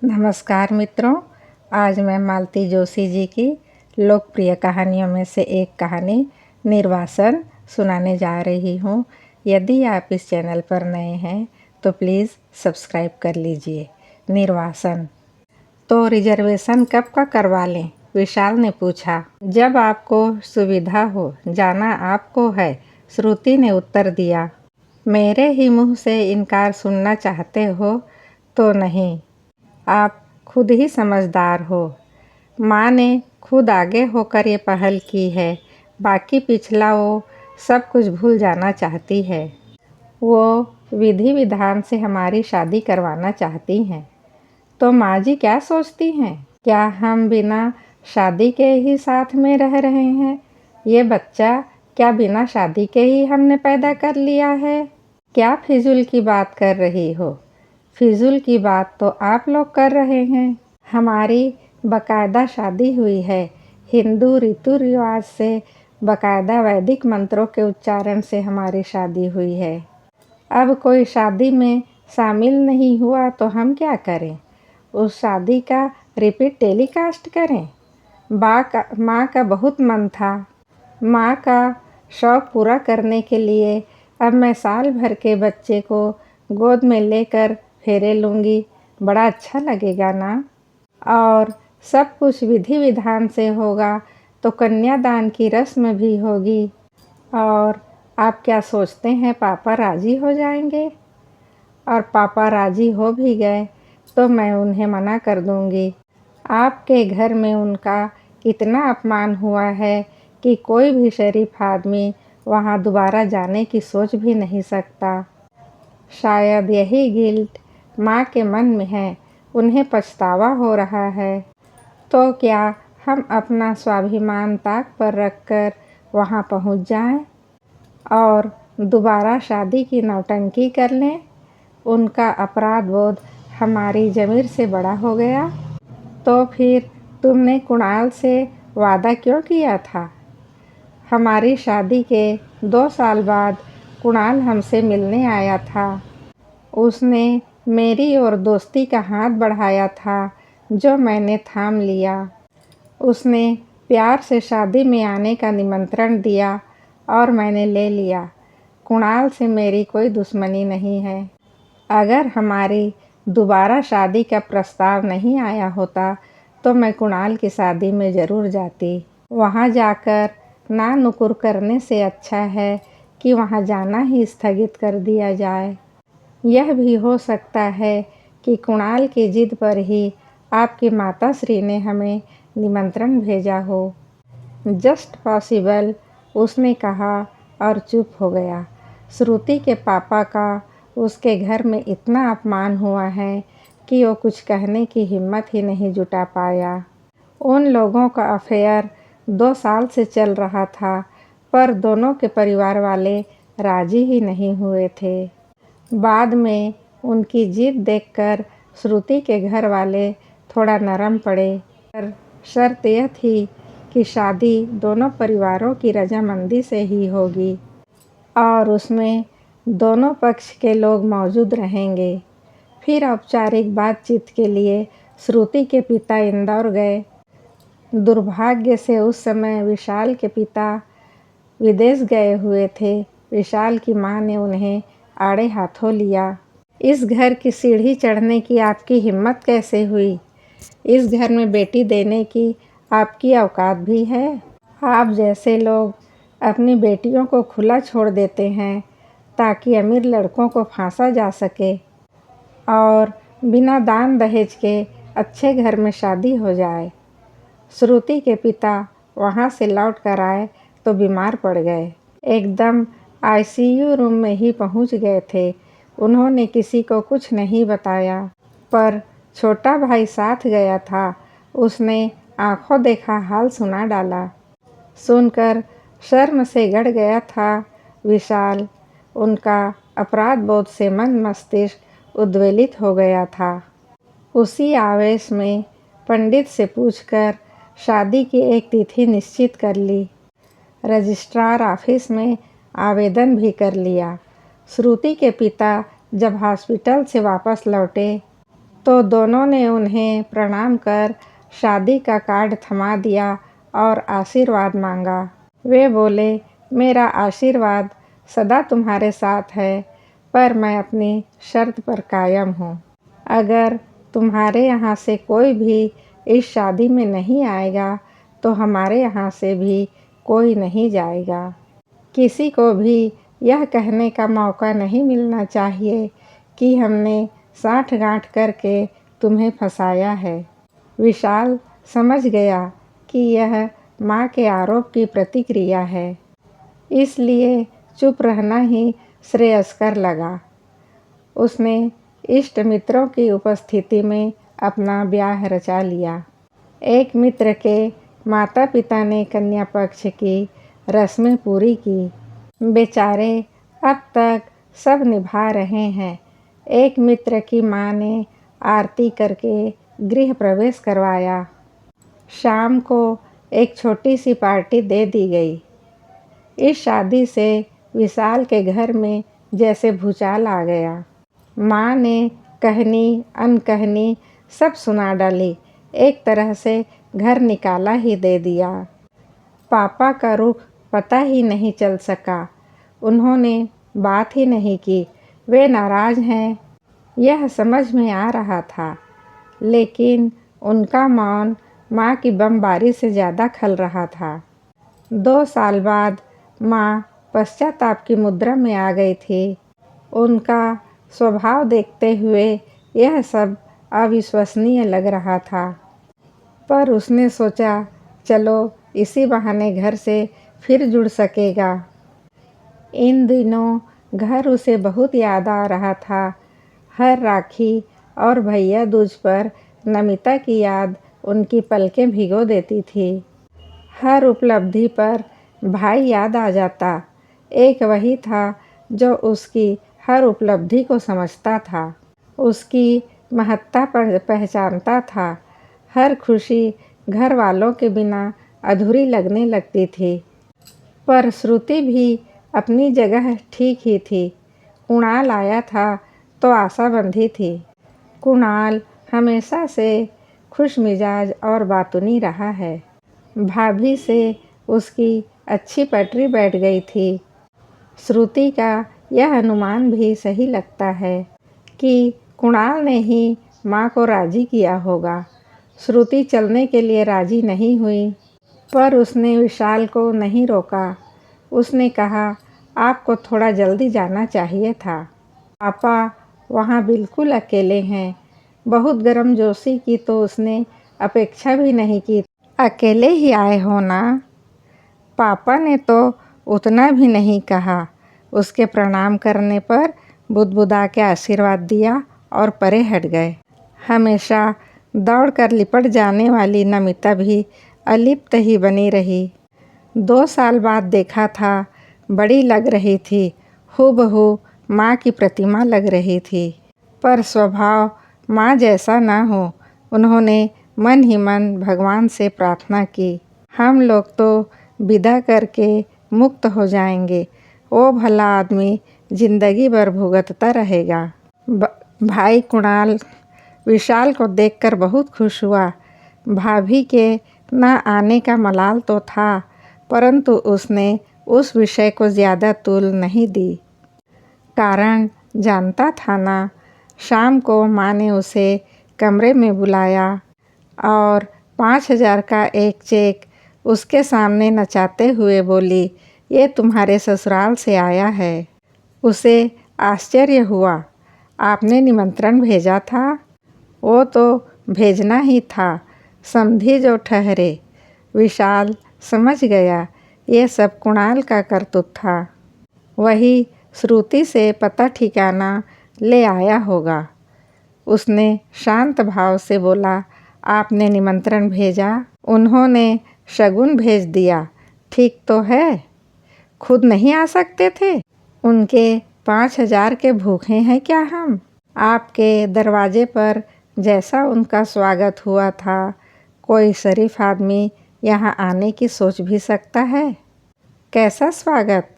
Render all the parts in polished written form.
नमस्कार मित्रों, आज मैं मालती जोशी जी की लोकप्रिय कहानियों में से एक कहानी निर्वासन सुनाने जा रही हूँ। यदि आप इस चैनल पर नए हैं तो प्लीज़ सब्सक्राइब कर लीजिए। निर्वासन। तो रिजर्वेशन कब का करवा लें? विशाल ने पूछा। जब आपको सुविधा हो, जाना आपको है, श्रुति ने उत्तर दिया। मेरे ही मुँह से इनकार सुनना चाहते हो तो नहीं, आप खुद ही समझदार हो। माँ ने खुद आगे होकर ये पहल की है, बाकी पिछला वो सब कुछ भूल जाना चाहती है। वो विधि विधान से हमारी शादी करवाना चाहती हैं। तो माँ जी क्या सोचती हैं? क्या हम बिना शादी के ही साथ में रह रहे हैं? ये बच्चा क्या बिना शादी के ही हमने पैदा कर लिया है? क्या फिजूल की बात कर रही हो? फिजूल की बात तो आप लोग कर रहे हैं। हमारी बकायदा शादी हुई है। हिंदू रीति रिवाज से, बकायदा वैदिक मंत्रों के उच्चारण से हमारी शादी हुई है। अब कोई शादी में शामिल नहीं हुआ तो हम क्या करें? उस शादी का रिपीट टेलीकास्ट करें? माँ का बहुत मन था। माँ का शौक़ पूरा करने के लिए अब मैं साल भर के बच्चे को गोद में लेकर फेरे लूँगी। बड़ा अच्छा लगेगा ना? और सब कुछ विधि विधान से होगा तो कन्यादान की रस्म भी होगी। और आप क्या सोचते हैं, पापा राजी हो जाएंगे? और पापा राजी हो भी गए तो मैं उन्हें मना कर दूँगी। आपके घर में उनका इतना अपमान हुआ है कि कोई भी शरीफ आदमी वहाँ दोबारा जाने की सोच भी नहीं सकता। शायद यही गिल्ट माँ के मन में है, उन्हें पछतावा हो रहा है। तो क्या हम अपना स्वाभिमान ताक पर रखकर वहाँ पहुँच जाएं और दोबारा शादी की नौटंकी कर लें? उनका अपराध बोध हमारी ज़मीर से बड़ा हो गया। तो फिर तुमने कुणाल से वादा क्यों किया था? हमारी शादी के 2 साल बाद कुणाल हमसे मिलने आया था। उसने मेरी और दोस्ती का हाथ बढ़ाया था, जो मैंने थाम लिया। उसने प्यार से शादी में आने का निमंत्रण दिया और मैंने ले लिया। कुणाल से मेरी कोई दुश्मनी नहीं है। अगर हमारी दोबारा शादी का प्रस्ताव नहीं आया होता तो मैं कुणाल की शादी में ज़रूर जाती। वहाँ जाकर ना नुकुर करने से अच्छा है कि वहाँ जाना ही स्थगित कर दिया जाए। यह भी हो सकता है कि कुणाल की जिद पर ही आपकी माताश्री ने हमें निमंत्रण भेजा हो। जस्ट पॉसिबल, उसने कहा और चुप हो गया। श्रुति के पापा का उसके घर में इतना अपमान हुआ है कि वो कुछ कहने की हिम्मत ही नहीं जुटा पाया। उन लोगों का अफेयर 2 साल से चल रहा था, पर दोनों के परिवार वाले राजी ही नहीं हुए थे। बाद में उनकी जिद देखकर श्रुति के घर वाले थोड़ा नरम पड़े, पर शर्त यह थी कि शादी दोनों परिवारों की रजामंदी से ही होगी और उसमें दोनों पक्ष के लोग मौजूद रहेंगे। फिर औपचारिक बातचीत के लिए श्रुति के पिता इंदौर गए। दुर्भाग्य से उस समय विशाल के पिता विदेश गए हुए थे। विशाल की माँ ने उन्हें आड़े हाथों लिया। इस घर की सीढ़ी चढ़ने की आपकी हिम्मत कैसे हुई? इस घर में बेटी देने की आपकी औकात भी है? आप जैसे लोग अपनी बेटियों को खुला छोड़ देते हैं ताकि अमीर लड़कों को फांसा जा सके और बिना दान दहेज के अच्छे घर में शादी हो जाए। श्रुति के पिता वहाँ से लौट कर आए तो बीमार पड़ गए। एकदम आईसीयू रूम में ही पहुँच गए थे। उन्होंने किसी को कुछ नहीं बताया, पर छोटा भाई साथ गया था। उसने आंखों देखा हाल सुना डाला। सुनकर शर्म से गड़ गया था विशाल। उनका अपराध बोध से मन मस्तिष्क उद्वेलित हो गया था। उसी आवेश में पंडित से पूछकर शादी की एक तिथि निश्चित कर ली। रजिस्ट्रार ऑफिस में आवेदन भी कर लिया। श्रुति के पिता जब हॉस्पिटल से वापस लौटे तो दोनों ने उन्हें प्रणाम कर शादी का कार्ड थमा दिया और आशीर्वाद मांगा। वे बोले, मेरा आशीर्वाद सदा तुम्हारे साथ है, पर मैं अपनी शर्त पर कायम हूँ। अगर तुम्हारे यहाँ से कोई भी इस शादी में नहीं आएगा तो हमारे यहाँ से भी कोई नहीं जाएगा। किसी को भी यह कहने का मौका नहीं मिलना चाहिए कि हमने साठगांठ करके तुम्हें फंसाया है। विशाल समझ गया कि यह माँ के आरोप की प्रतिक्रिया है, इसलिए चुप रहना ही श्रेयस्कर लगा। उसने इष्ट मित्रों की उपस्थिति में अपना ब्याह रचा लिया। एक मित्र के माता पिता ने कन्या पक्ष की रस्में पूरी की। बेचारे अब तक सब निभा रहे हैं। एक मित्र की माँ ने आरती करके गृह प्रवेश करवाया। शाम को एक छोटी सी पार्टी दे दी गई। इस शादी से विशाल के घर में जैसे भूचाल आ गया। माँ ने कहनी अनकहनी सब सुना डाली। एक तरह से घर निकाला ही दे दिया। पापा का रुख पता ही नहीं चल सका। उन्होंने बात ही नहीं की। वे नाराज हैं यह समझ में आ रहा था, लेकिन उनका मौन माँ की बमबारी से ज़्यादा खल रहा था। 2 साल बाद माँ पश्चाताप की मुद्रा में आ गई थी। उनका स्वभाव देखते हुए यह सब अविश्वसनीय लग रहा था, पर उसने सोचा चलो इसी बहाने घर से फिर जुड़ सकेगा। इन दिनों घर उसे बहुत याद आ रहा था। हर राखी और भैया दूज पर नमिता की याद उनकी पलकें भिगो देती थी। हर उपलब्धि पर भाई याद आ जाता। एक वही था जो उसकी हर उपलब्धि को समझता था, उसकी महत्ता पर पहचानता था। हर खुशी घर वालों के बिना अधूरी लगने लगती थी। पर श्रुति भी अपनी जगह ठीक ही थी। कुणाल आया था तो आशा बंधी थी। कुणाल हमेशा से खुश मिजाज और बातूनी रहा है। भाभी से उसकी अच्छी पटरी बैठ गई थी। श्रुति का यह अनुमान भी सही लगता है कि कुणाल ने ही माँ को राजी किया होगा। श्रुति चलने के लिए राजी नहीं हुई, पर उसने विशाल को नहीं रोका। उसने कहा, आपको थोड़ा जल्दी जाना चाहिए था। पापा वहाँ बिल्कुल अकेले हैं। बहुत गर्मजोशी की तो उसने अपेक्षा भी नहीं की। अकेले ही आए हो ना? पापा ने तो उतना भी नहीं कहा। उसके प्रणाम करने पर बुदबुदा के आशीर्वाद दिया और परे हट गए। हमेशा दौड़कर लिपट जाने वाली नमिता भी अलिप्त ही बनी रही। 2 साल बाद देखा था, बड़ी लग रही थी। हूबहू माँ की प्रतिमा लग रही थी, पर स्वभाव माँ जैसा ना हो। उन्होंने मन ही मन भगवान से प्रार्थना की, हम लोग तो विदा करके मुक्त हो जाएंगे, वो भला आदमी जिंदगी भर भुगतता रहेगा। भाई कुणाल विशाल को देखकर बहुत खुश हुआ। भाभी के न आने का मलाल तो था, परंतु उसने उस विषय को ज़्यादा तूल नहीं दी। कारण जानता था ना। शाम को माँ ने उसे कमरे में बुलाया और 5,000 का एक चेक उसके सामने नचाते हुए बोली, ये तुम्हारे ससुराल से आया है। उसे आश्चर्य हुआ। आपने निमंत्रण भेजा था? वो तो भेजना ही था, समझी जो ठहरे। विशाल समझ गया ये सब कुणाल का करतूत था। वही श्रुति से पता ठिकाना ले आया होगा। उसने शांत भाव से बोला, आपने निमंत्रण भेजा? उन्होंने शगुन भेज दिया। ठीक तो है? खुद नहीं आ सकते थे? उनके 5,000 के भूखे हैं क्या हम? आपके दरवाजे पर जैसा उनका स्वागत हुआ था, कोई शरीफ आदमी यहाँ आने की सोच भी सकता है? कैसा स्वागत?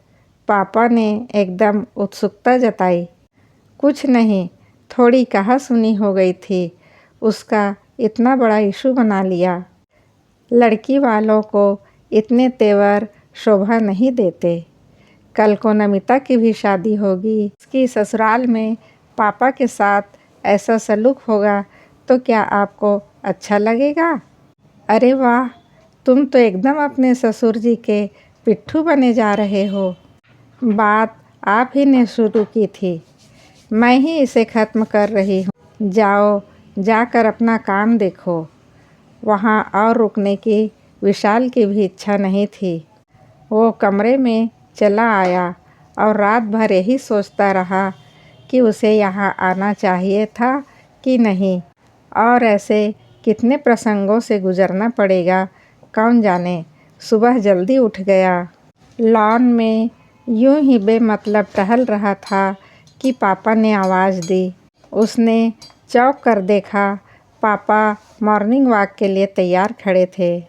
पापा ने एकदम उत्सुकता जताई। कुछ नहीं, थोड़ी कहा सुनी हो गई थी। उसका इतना बड़ा इशू बना लिया। लड़की वालों को इतने तेवर शोभा नहीं देते। कल को नमिता की भी शादी होगी, उसकी ससुराल में पापा के साथ ऐसा सलूक होगा तो क्या आपको अच्छा लगेगा? अरे वाह, तुम तो एकदम अपने ससुर जी के पिट्ठू बने जा रहे हो। बात आप ही ने शुरू की थी, मैं ही इसे ख़त्म कर रही हूँ। जाओ, जाकर अपना काम देखो। वहाँ और रुकने की विशाल की भी इच्छा नहीं थी। वो कमरे में चला आया और रात भर यही सोचता रहा कि उसे यहाँ आना चाहिए था कि नहीं, और ऐसे कितने प्रसंगों से गुजरना पड़ेगा कौन जाने। सुबह जल्दी उठ गया। लॉन में यूं ही बेमतलब टहल रहा था कि पापा ने आवाज़ दी। उसने चौंक कर देखा, पापा मॉर्निंग वॉक के लिए तैयार खड़े थे।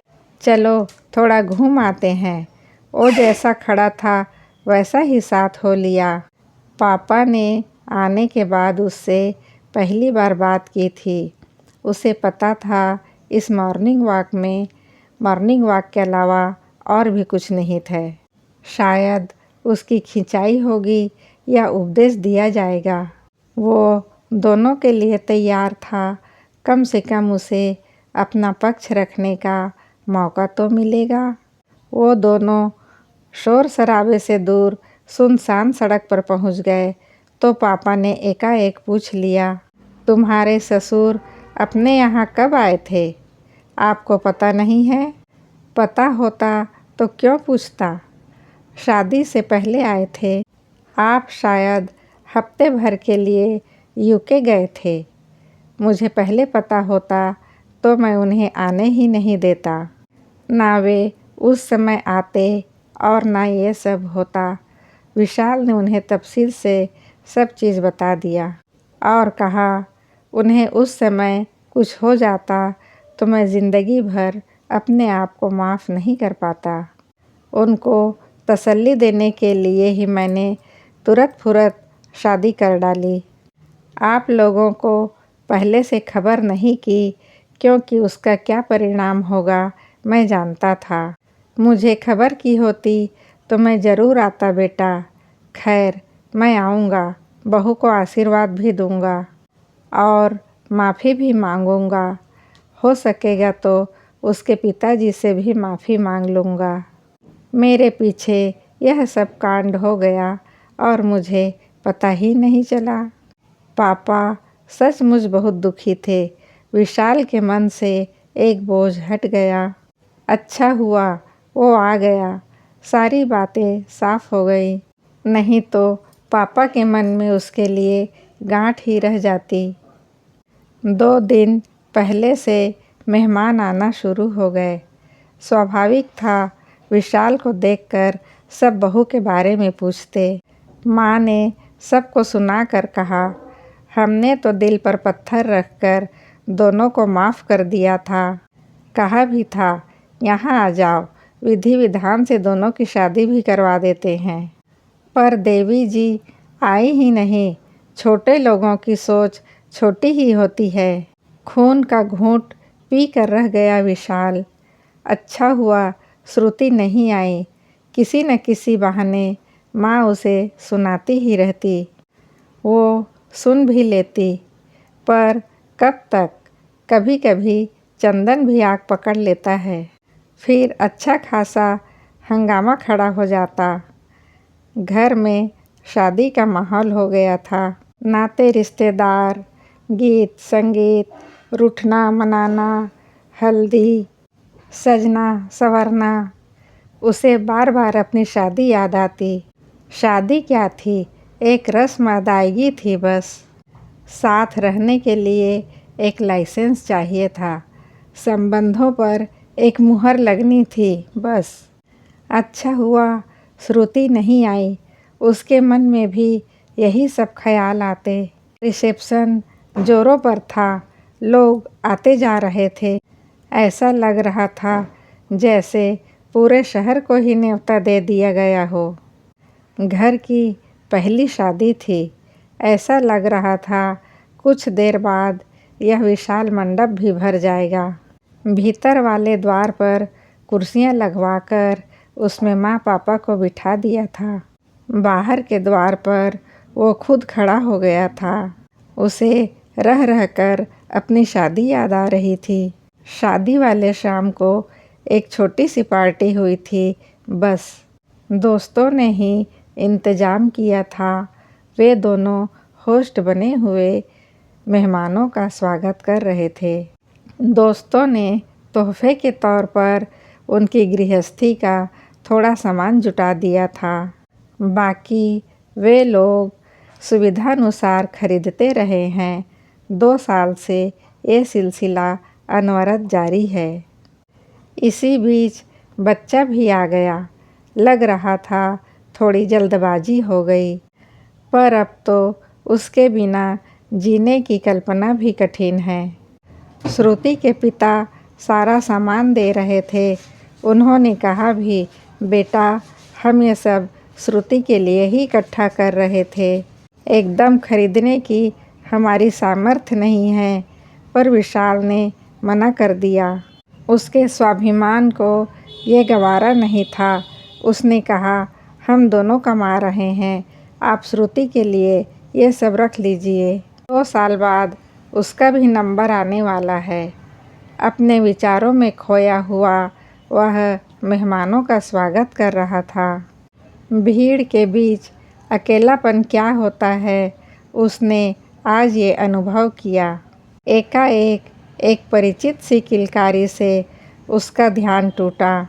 चलो थोड़ा घूम आते हैं। वो जैसा खड़ा था वैसा ही साथ हो लिया। पापा ने आने के बाद उससे पहली बार बात की थी। उसे पता था इस मॉर्निंग वॉक के अलावा और भी कुछ नहीं था। शायद उसकी खिंचाई होगी या उपदेश दिया जाएगा। वो दोनों के लिए तैयार था। कम से कम उसे अपना पक्ष रखने का मौका तो मिलेगा। वो दोनों शोर शराबे से दूर सुनसान सड़क पर पहुंच गए तो पापा ने एकाएक पूछ लिया, तुम्हारे ससुर अपने यहाँ कब आए थे? आपको पता नहीं है? पता होता तो क्यों पूछता? शादी से पहले आए थे। आप शायद हफ्ते भर के लिए यूके गए थे। मुझे पहले पता होता तो मैं उन्हें आने ही नहीं देता। ना वे उस समय आते और ना ये सब होता। विशाल ने उन्हें तफसील से सब चीज़ बता दिया और कहा, उन्हें उस समय कुछ हो जाता तो मैं ज़िंदगी भर अपने आप को माफ़ नहीं कर पाता। उनको तसल्ली देने के लिए ही मैंने तुरंत फुरत शादी कर डाली। आप लोगों को पहले से खबर नहीं की क्योंकि उसका क्या परिणाम होगा मैं जानता था। मुझे खबर की होती तो मैं ज़रूर आता बेटा। खैर, मैं आऊँगा, बहू को आशीर्वाद भी दूँगा और माफ़ी भी मांगूँगा। हो सकेगा तो उसके पिताजी से भी माफ़ी मांग लूँगा। मेरे पीछे यह सब कांड हो गया और मुझे पता ही नहीं चला। पापा सचमुच बहुत दुखी थे। विशाल के मन से एक बोझ हट गया। अच्छा हुआ वो आ गया, सारी बातें साफ हो गई। नहीं तो पापा के मन में उसके लिए गांठ ही रह जाती। 2 दिन पहले से मेहमान आना शुरू हो गए। स्वाभाविक था विशाल को देखकर सब बहू के बारे में पूछते। माँ ने सबको सुनाकर कहा, हमने तो दिल पर पत्थर रखकर दोनों को माफ़ कर दिया था। कहा भी था यहाँ आ जाओ, विधि विधान से दोनों की शादी भी करवा देते हैं। पर देवी जी आई ही नहीं। छोटे लोगों की सोच छोटी ही होती है। खून का घूंट पी कर रह गया विशाल। अच्छा हुआ श्रुति नहीं आई। किसी न किसी बहाने माँ उसे सुनाती ही रहती। वो सुन भी लेती, पर कब तक। कभी कभी चंदन भी आग पकड़ लेता है। फिर अच्छा खासा हंगामा खड़ा हो जाता। घर में शादी का माहौल हो गया था। नाते रिश्तेदार, गीत संगीत, रूठना मनाना, हल्दी, सजना संवरना। उसे बार बार अपनी शादी याद आती। शादी क्या थी, एक रस्म अदायगी थी बस। साथ रहने के लिए एक लाइसेंस चाहिए था। संबंधों पर एक मुहर लगनी थी बस। अच्छा हुआ श्रुति नहीं आई। उसके मन में भी यही सब ख्याल आते। रिसेप्शन जोरों पर था। लोग आते जा रहे थे। ऐसा लग रहा था जैसे पूरे शहर को ही न्योता दे दिया गया हो। घर की पहली शादी थी। ऐसा लग रहा था कुछ देर बाद यह विशाल मंडप भी भर जाएगा। भीतर वाले द्वार पर कुर्सियां लगवाकर उसमें माँ पापा को बिठा दिया था। बाहर के द्वार पर वो खुद खड़ा हो गया था। उसे रह रहकर अपनी शादी याद आ रही थी। शादी वाले शाम को एक छोटी सी पार्टी हुई थी। बस दोस्तों ने ही इंतज़ाम किया था। वे दोनों होस्ट बने हुए मेहमानों का स्वागत कर रहे थे। दोस्तों ने तोहफे के तौर पर उनकी गृहस्थी का थोड़ा सामान जुटा दिया था। बाकी वे लोग सुविधानुसार खरीदते रहे हैं। 2 साल से ये सिलसिला अनवरत जारी है। इसी बीच बच्चा भी आ गया। लग रहा था थोड़ी जल्दबाजी हो गई, पर अब तो उसके बिना जीने की कल्पना भी कठिन है। श्रुति के पिता सारा सामान दे रहे थे। उन्होंने कहा भी, बेटा हम ये सब श्रुति के लिए ही इकट्ठा कर रहे थे। एकदम खरीदने की हमारी सामर्थ्य नहीं है। पर विशाल ने मना कर दिया। उसके स्वाभिमान को ये गवारा नहीं था। उसने कहा, हम दोनों कमा रहे हैं, आप श्रुति के लिए ये सब रख लीजिए। 2 साल बाद उसका भी नंबर आने वाला है। अपने विचारों में खोया हुआ वह मेहमानों का स्वागत कर रहा था। भीड़ के बीच अकेलापन क्या होता है, उसने आज ये अनुभव किया। एकाएक एक परिचित सी किलकारी से उसका ध्यान टूटा।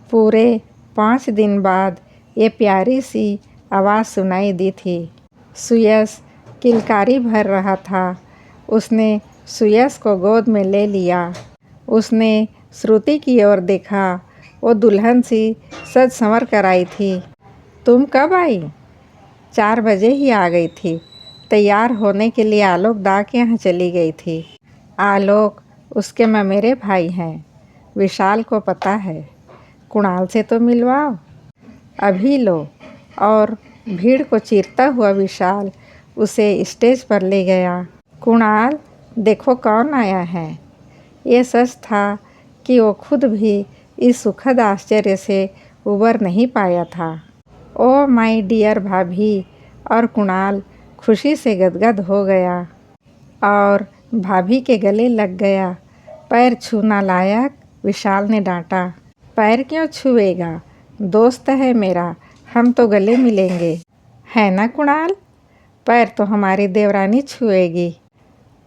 पूरे 5 दिन बाद ये प्यारी सी आवाज़ सुनाई दी थी। सुयश किलकारी भर रहा था। उसने सुयश को गोद में ले लिया। उसने श्रुति की ओर देखा। वो दुल्हन सी सज संवर कर आई थी। तुम कब आई? 4 बजे ही आ गई थी। तैयार होने के लिए आलोक दा के यहाँ चली गई थी। आलोक उसके ममेरे भाई हैं। विशाल को पता है। कुणाल से तो मिलवाओ। अभी लो। और भीड़ को चीरता हुआ विशाल उसे स्टेज पर ले गया। कुणाल, देखो कौन आया है। ये सच था कि वो खुद भी इस सुखद आश्चर्य से उबर नहीं पाया था। ओ माय डियर भाभी। और कुणाल खुशी से गदगद हो गया और भाभी के गले लग गया। पैर छूना लायक, विशाल ने डांटा। पैर क्यों छुएगा? दोस्त है मेरा, हम तो गले मिलेंगे, है ना कुणाल? पैर तो हमारी देवरानी छुएगी।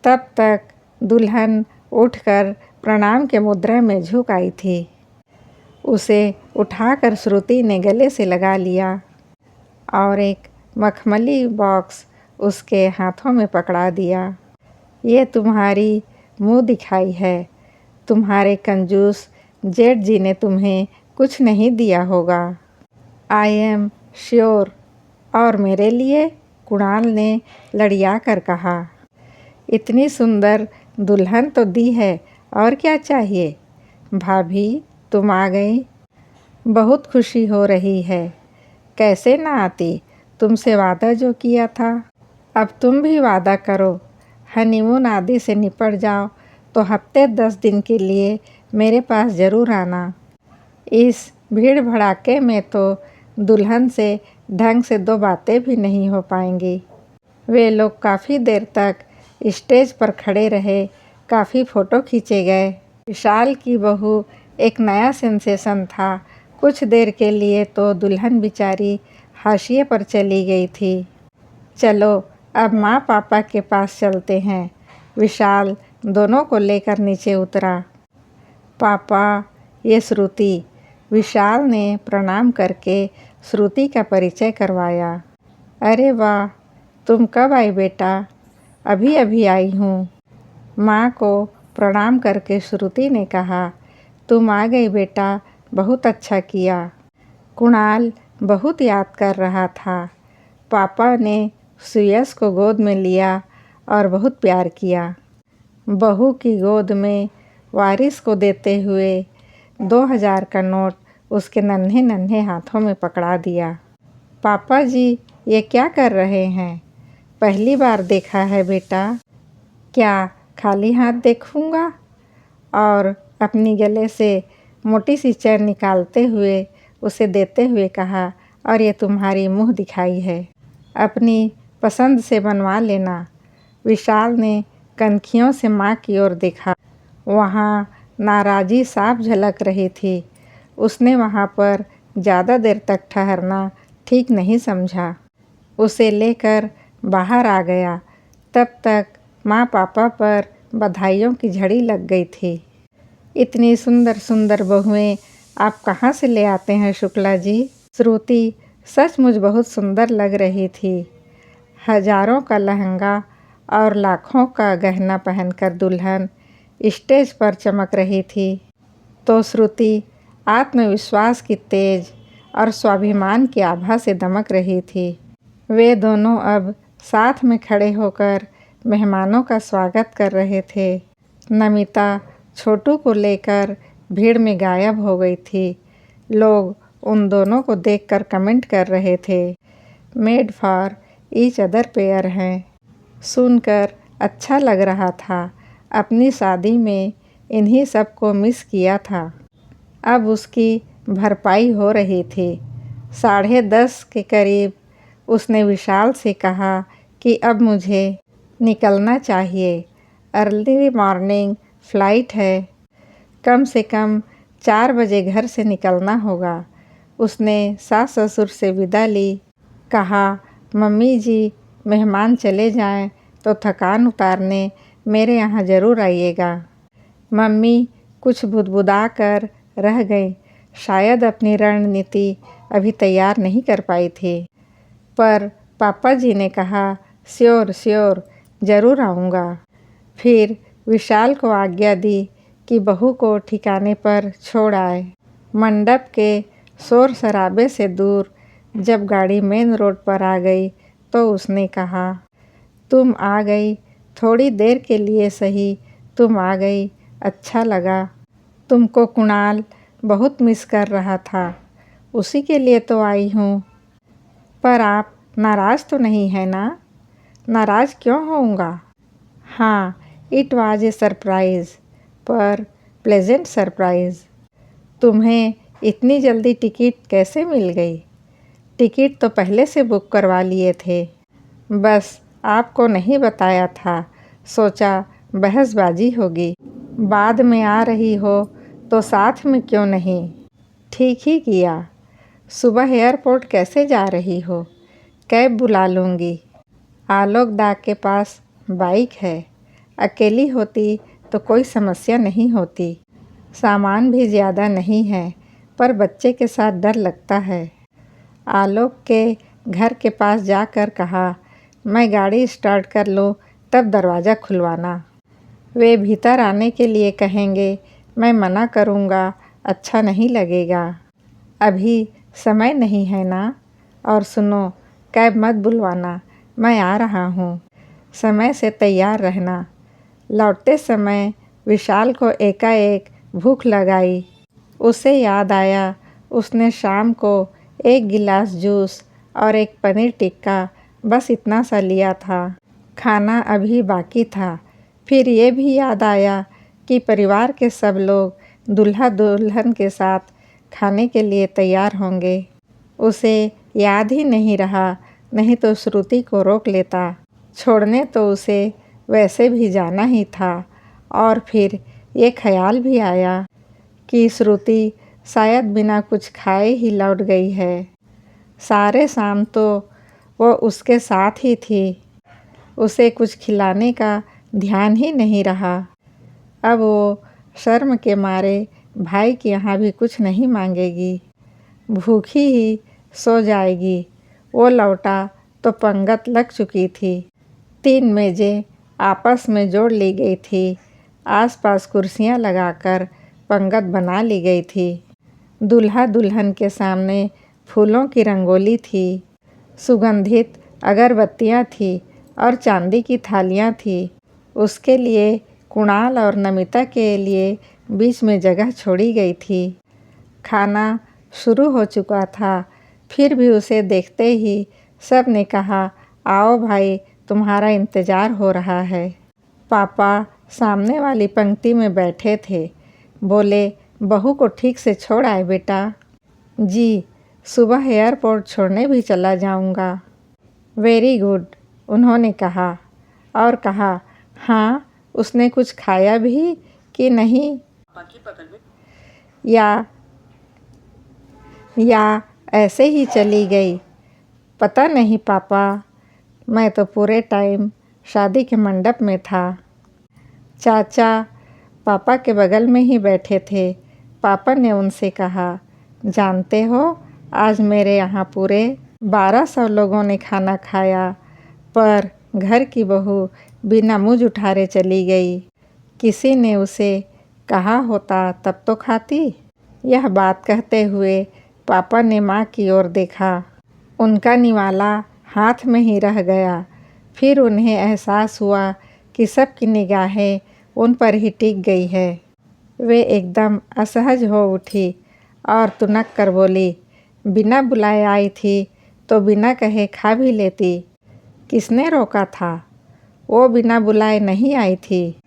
तब तक दुल्हन उठकर प्रणाम के मुद्रा में झुक आई थी। उसे उठाकर श्रुति ने गले से लगा लिया और एक मखमली बॉक्स उसके हाथों में पकड़ा दिया। ये तुम्हारी मुँह दिखाई है। तुम्हारे कंजूस जेठ जी ने तुम्हें कुछ नहीं दिया होगा। I am sure. और मेरे लिए? कुणाल ने लड़िया कर कहा। इतनी सुंदर दुल्हन तो दी है, और क्या चाहिए? भाभी तुम आ गई, बहुत खुशी हो रही है। कैसे ना आती, तुमसे वादा जो किया था। अब तुम भी वादा करो। हनीमून आदि से निपट जाओ तो हफ्ते 10 दिन के लिए मेरे पास ज़रूर आना। इस भीड़ भड़ाके में तो दुल्हन से ढंग से 2 बातें भी नहीं हो पाएंगी। वे लोग काफ़ी देर तक स्टेज पर खड़े रहे। काफ़ी फ़ोटो खींचे गए। विशाल की बहू एक नया सेंसेशन था। कुछ देर के लिए तो दुल्हन बेचारी हाशिए पर चली गई थी। चलो अब माँ पापा के पास चलते हैं। विशाल दोनों को लेकर नीचे उतरा। पापा, ये श्रुति। विशाल ने प्रणाम करके श्रुति का परिचय करवाया। अरे वाह, तुम कब आई बेटा? अभी अभी आई हूँ। माँ को प्रणाम करके श्रुति ने कहा। तुम आ गई बेटा, बहुत अच्छा किया। कुणाल बहुत याद कर रहा था। पापा ने सुयश को गोद में लिया और बहुत प्यार किया। बहू की गोद में वारिस को देते हुए 2000 का नोट उसके नन्हे नन्हे हाथों में पकड़ा दिया। पापा जी, ये क्या कर रहे हैं? पहली बार देखा है बेटा। क्या खाली हाथ देखूंगा। और अपनी गले से मोटी सी चैन निकालते हुए उसे देते हुए कहा, और ये तुम्हारी मुँह दिखाई है, अपनी पसंद से बनवा लेना। विशाल ने कनखियों से माँ की ओर देखा। वहाँ नाराज़ी साफ झलक रही थी। उसने वहाँ पर ज़्यादा देर तक ठहरना ठीक नहीं समझा। उसे लेकर बाहर आ गया। तब तक माँ पापा पर बधाइयों की झड़ी लग गई थी। इतनी सुंदर सुंदर बहुएं आप कहाँ से ले आते हैं शुक्ला जी? श्रुति सचमुच बहुत सुंदर लग रही थी। हजारों का लहंगा और लाखों का गहना पहनकर दुल्हन स्टेज पर चमक रही थी तो श्रुति आत्मविश्वास की तेज और स्वाभिमान की आभा से दमक रही थी। वे दोनों अब साथ में खड़े होकर मेहमानों का स्वागत कर रहे थे। नमिता छोटू को लेकर भीड़ में गायब हो गई थी। लोग उन दोनों को देखकर कमेंट कर रहे थे, made for each other pair हैं। सुनकर अच्छा लग रहा था। अपनी शादी में इन्हीं सबको मिस किया था। अब उसकी भरपाई हो रही थी। 10:30 के करीब उसने विशाल से कहा कि अब मुझे निकलना चाहिए। अर्ली मॉर्निंग फ़्लाइट है। कम से कम 4 बजे घर से निकलना होगा। उसने सास ससुर से विदा ली। कहा, मम्मी जी मेहमान चले जाएं तो थकान उतारने मेरे यहाँ ज़रूर आइएगा। मम्मी कुछ बुदबुदा कर रह गई। शायद अपनी रणनीति अभी तैयार नहीं कर पाई थी। पर पापा जी ने कहा, श्योर श्योर ज़रूर आऊँगा। फिर विशाल को आज्ञा दी कि बहू को ठिकाने पर छोड़ आए। मंडप के शोर शराबे से दूर जब गाड़ी मेन रोड पर आ गई तो उसने कहा, तुम आ गई, थोड़ी देर के लिए सही तुम आ गई, अच्छा लगा। तुमको कुणाल बहुत मिस कर रहा था, उसी के लिए तो आई हूँ। पर आप नाराज़ तो नहीं है ना? नाराज़ क्यों होऊंगा? हाँ, इट वाज ए सरप्राइज़, पर प्लेजेंट सरप्राइज़। तुम्हें इतनी जल्दी टिकट कैसे मिल गई? टिकट तो पहले से बुक करवा लिए थे, बस आपको नहीं बताया था। सोचा बहसबाजी होगी, बाद में आ रही हो तो साथ में क्यों नहीं। ठीक ही किया। सुबह एयरपोर्ट कैसे जा रही हो? कैब बुला लूँगी। आलोक दा के पास बाइक है। अकेली होती तो कोई समस्या नहीं होती। सामान भी ज़्यादा नहीं है, पर बच्चे के साथ डर लगता है। आलोक के घर के पास जाकर कहा, मैं गाड़ी स्टार्ट कर लूँ तब दरवाज़ा खुलवाना। वे भीतर आने के लिए कहेंगे, मैं मना करूँगा, अच्छा नहीं लगेगा। अभी समय नहीं है ना। और सुनो, कैब मत बुलवाना, मैं आ रहा हूँ। समय से तैयार रहना। लौटते समय विशाल को एकाएक भूख लगाई। उसे याद आया उसने शाम को 1 गिलास जूस और 1 पनीर टिक्का, बस इतना सा लिया था। खाना अभी बाकी था। फिर ये भी याद आया कि परिवार के सब लोग दूल्हा दुल्हन के साथ खाने के लिए तैयार होंगे। उसे याद ही नहीं रहा, नहीं तो श्रुति को रोक लेता। छोड़ने तो उसे वैसे भी जाना ही था। और फिर ये ख्याल भी आया कि श्रुति शायद बिना कुछ खाए ही लौट गई है। सारे शाम तो वो उसके साथ ही थी। उसे कुछ खिलाने का ध्यान ही नहीं रहा। अब वो शर्म के मारे भाई के यहाँ भी कुछ नहीं मांगेगी, भूखी ही सो जाएगी। वो लौटा तो पंगत लग चुकी थी। 3 मेज़ें आपस में जोड़ ली गई थी। आसपास कुर्सियाँ लगाकर पंगत बना ली गई थी। दूल्हा दुल्हन के सामने फूलों की रंगोली थी। सुगंधित अगरबत्तियाँ थी और चांदी की थालियाँ थी। उसके लिए कुणाल और नमिता के लिए बीच में जगह छोड़ी गई थी। खाना शुरू हो चुका था, फिर भी उसे देखते ही सब ने कहा, आओ भाई, तुम्हारा इंतज़ार हो रहा है। पापा सामने वाली पंक्ति में बैठे थे। बोले, बहू को ठीक से छोड़ आए बेटा। जी, सुबह एयरपोर्ट छोड़ने भी चला जाऊंगा। वेरी गुड, उन्होंने कहा और कहा, हाँ, उसने कुछ खाया भी कि नहीं या ऐसे ही चली गई? पता नहीं पापा, मैं तो पूरे टाइम शादी के मंडप में था। चाचा पापा के बगल में ही बैठे थे। पापा ने उनसे कहा, जानते हो, आज मेरे यहाँ पूरे 1200 लोगों ने खाना खाया, पर घर की बहू बिना मुँह उठारे चली गई। किसी ने उसे कहा होता तब तो खाती। यह बात कहते हुए पापा ने माँ की ओर देखा। उनका निवाला हाथ में ही रह गया। फिर उन्हें एहसास हुआ कि सबकी निगाहें उन पर ही टिक गई है। वे एकदम असहज हो उठी और तुनक कर बोली, बिना बुलाए आई थी तो बिना कहे खा भी लेती। किसने रोका था? वो बिना बुलाए नहीं आई थी।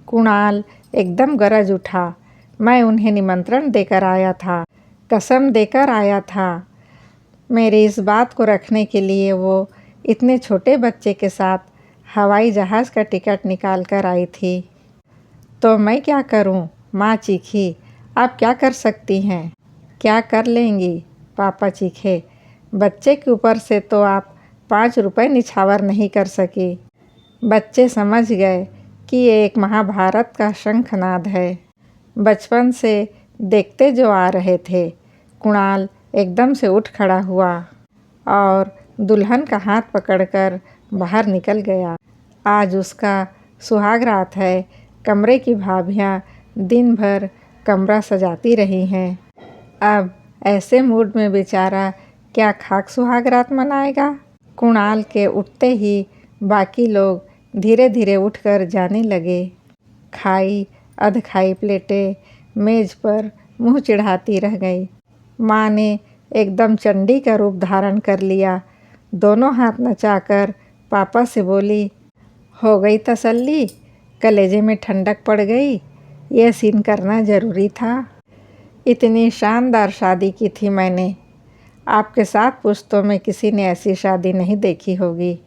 कुणाल एकदम गरज उठा, मैं उन्हें निमंत्रण देकर आया था, कसम देकर आया था। मेरी इस बात को रखने के लिए वो इतने छोटे बच्चे के साथ हवाई जहाज़ का टिकट निकाल कर आई थी। तो मैं क्या करूं? माँ चीखी। आप क्या कर सकती हैं? क्या कर लेंगी? पापा चीखे। बच्चे के ऊपर से तो आप 5 रुपए निछावर नहीं कर सकी। बच्चे समझ गए कि ये एक महाभारत का शंखनाद है। बचपन से देखते जो आ रहे थे। कुणाल एकदम से उठ खड़ा हुआ और दुल्हन का हाथ पकड़कर बाहर निकल गया। आज उसका सुहाग रात है। कमरे की भाभियाँ दिन भर कमरा सजाती रही हैं। अब ऐसे मूड में बेचारा क्या खाक सुहाग रात मनाएगा? कुणाल के उठते ही बाकी लोग धीरे धीरे उठकर जाने लगे। खाई अधखाई प्लेटें मेज पर मुंह चिढ़ाती रह गई। माँ ने एकदम चंडी का रूप धारण कर लिया। दोनों हाथ नचाकर पापा से बोली, हो गई तसल्ली? कलेजे में ठंडक पड़ गई? यह सीन करना ज़रूरी था। इतनी शानदार शादी की थी मैंने। आपके 7 पुश्तों में किसी ने ऐसी शादी नहीं देखी होगी।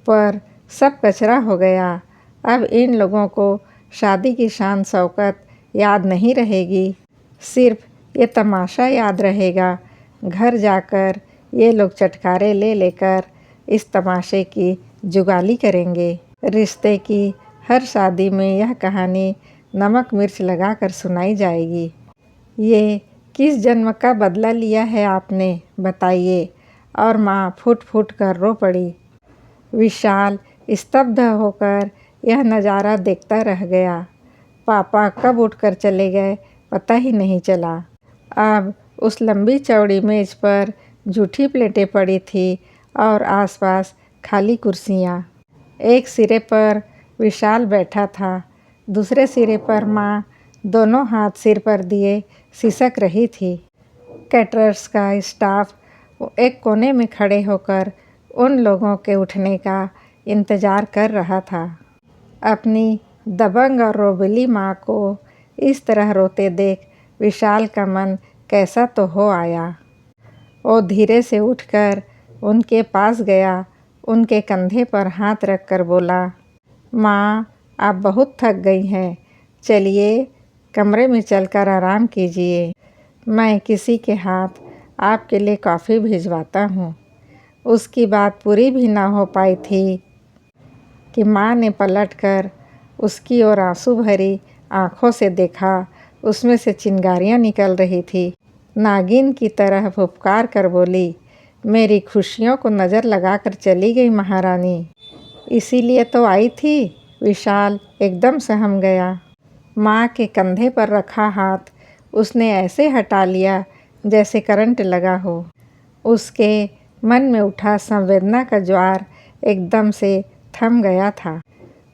पर सब कचरा हो गया। अब इन लोगों को शादी की शान शौकत याद नहीं रहेगी, सिर्फ ये तमाशा याद रहेगा। घर जाकर ये लोग चटकारे ले लेकर इस तमाशे की जुगाली करेंगे। रिश्ते की हर शादी में यह कहानी नमक मिर्च लगाकर सुनाई जाएगी। ये किस जन्म का बदला लिया है आपने, बताइए? और माँ फूट फूट कर रो पड़ी। विशाल स्तब्ध होकर यह नज़ारा देखता रह गया। पापा कब उठकर चले गए पता ही नहीं चला। अब उस लंबी चौड़ी मेज पर जूठी प्लेटें पड़ी थी और आसपास खाली कुर्सियाँ। एक सिरे पर विशाल बैठा था, दूसरे सिरे पर माँ दोनों हाथ सिर पर दिए सिसक रही थी। कैटरर्स का स्टाफ एक कोने में खड़े होकर उन लोगों के उठने का इंतज़ार कर रहा था। अपनी दबंग और रोबली माँ को इस तरह रोते देख विशाल का मन कैसा तो हो आया। वो धीरे से उठकर उनके पास गया, उनके कंधे पर हाथ रखकर बोला, माँ, आप बहुत थक गई हैं, चलिए कमरे में चलकर आराम कीजिए। मैं किसी के हाथ आपके लिए कॉफ़ी भिजवाता हूँ। उसकी बात पूरी भी ना हो पाई थी कि माँ ने पलटकर उसकी ओर आंसू भरी आँखों से देखा। उसमें से चिंगारियाँ निकल रही थी। नागिन की तरह फुफकार कर बोली, मेरी खुशियों को नज़र लगाकर चली गई महारानी। इसीलिए तो आई थी। विशाल एकदम सहम गया। माँ के कंधे पर रखा हाथ उसने ऐसे हटा लिया जैसे करंट लगा हो। उसके मन में उठा संवेदना का ज्वार एकदम से थम गया था।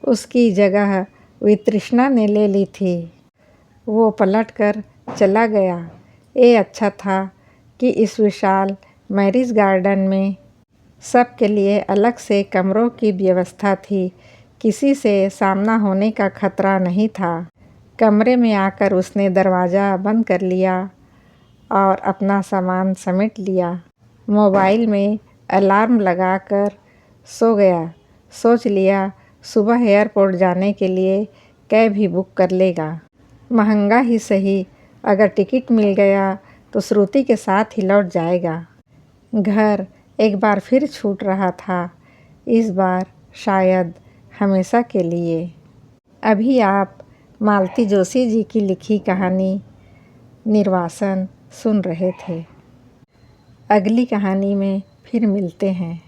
उसकी जगह वितृष्णा ने ले ली थी। वो पलटकर चला गया। ये अच्छा था कि इस विशाल मैरिज गार्डन में सबके लिए अलग से कमरों की व्यवस्था थी किसी से सामना होने का खतरा नहीं था। कमरे में आकर उसने दरवाज़ा बंद कर लिया और अपना सामान समेट लिया। मोबाइल में अलार्म लगाकर सो गया। सोच लिया सुबह एयरपोर्ट जाने के लिए कैब ही बुक कर लेगा। महंगा ही सही, अगर टिकट मिल गया तो श्रुति के साथ ही लौट जाएगा। घर एक बार फिर छूट रहा था, इस बार शायद हमेशा के लिए। अभी आप मालती जोशी जी की लिखी कहानी निर्वासन सुन रहे थे। अगली कहानी में फिर मिलते हैं।